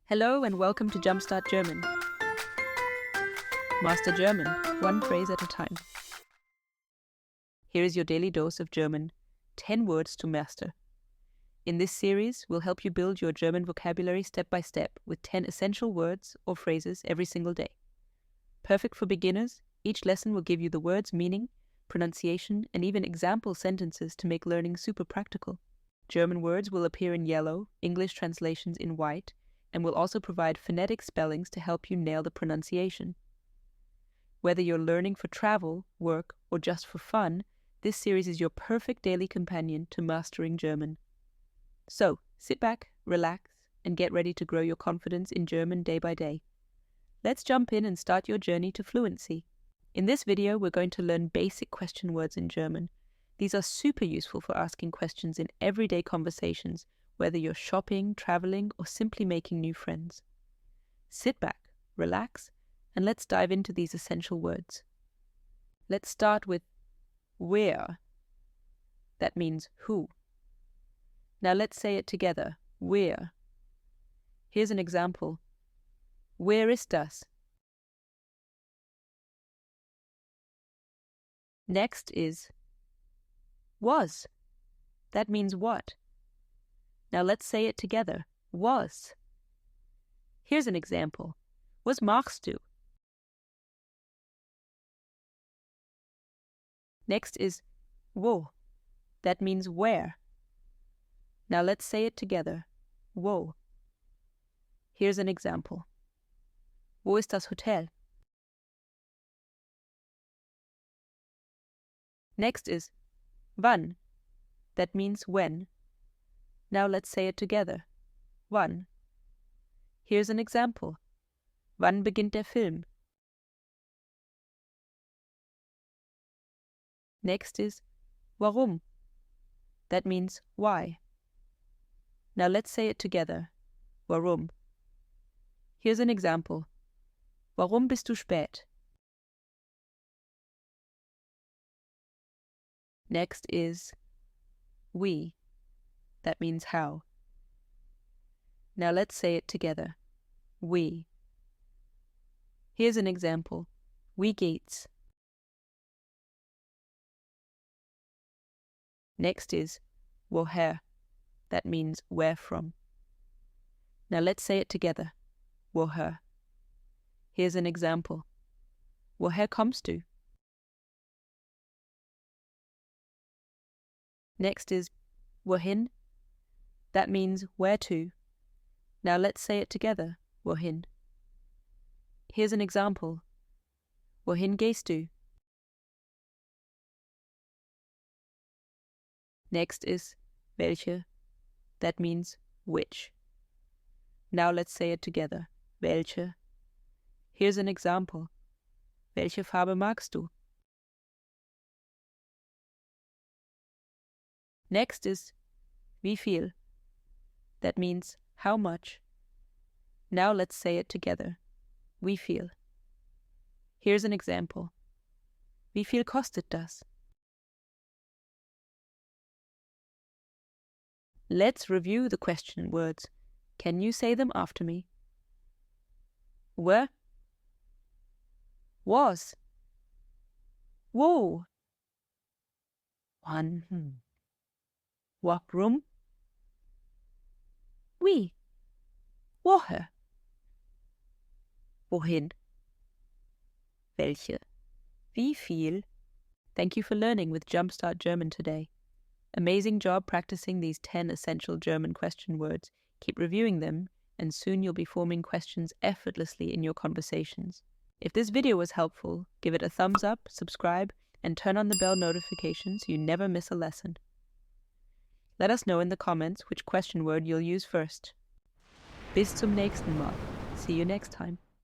Hello and welcome to Jumpstart German. Master German, one phrase at a time. Here is your daily dose of German, 10 words to master. In this series, we'll help you build your German vocabulary step by step with 10 essential words or phrases every single day. Perfect for beginners, each lesson will give you the word's meaning, pronunciation, and even example sentences to make learning super practical. German words will appear in yellow, English translations in white, and will also provide phonetic spellings to help you nail the pronunciation. Whether you're learning for travel, work, or just for fun, this series is your perfect daily companion to mastering German. So, sit back, relax, and get ready to grow your confidence in German day by day. Let's jump in and start your journey to fluency. In this video, we're going to learn basic question words in German. These are super useful for asking questions in everyday conversations, whether you're shopping, traveling, or simply making new friends. Sit back, relax, and let's dive into these essential words. Let's start with wer. That means who. Now let's say it together. Wer. Here's an example. Wer ist das? Next is was. That means what? Now let's say it together. Was. Here's an example. Was machst du? Next is wo. That means where. Now let's say it together. Wo. Here's an example. Wo ist das Hotel? Next is wann. That means when. Now let's say it together. Wann. Here's an example. Wann beginnt der Film? Next is warum. That means why. Now let's say it together. Warum. Here's an example. Warum bist du spät? Next is wie. That means how. Now let's say it together. Wie. Here's an example. Wie geht's? Next is woher. That means where from. Now let's say it together. Woher. Here's an example. Woher kommst du? Next is wohin. That means where to. Now let's say it together. Wohin. Here's an example. Wohin gehst du? Next is welche. That means which. Now let's say it together. Welche. Here's an example. Welche Farbe magst du? Next is wie viel. That means how much. Now let's say it together. Wie viel. Here's an example. Wie viel kostet das? Let's review the question words. Can you say them after me? Were. Was. Wo. Wann. Warum. Wie. Woher. Wohin. Welche. Wie viel. Thank you for learning with Jumpstart German today. Amazing job practicing these 10 essential German question words. Keep reviewing them, and soon you'll be forming questions effortlessly in your conversations. If this video was helpful, give it a thumbs up, subscribe, and turn on the bell notification so you never miss a lesson. Let us know in the comments which question word you'll use first. Bis zum nächsten Mal. See you next time.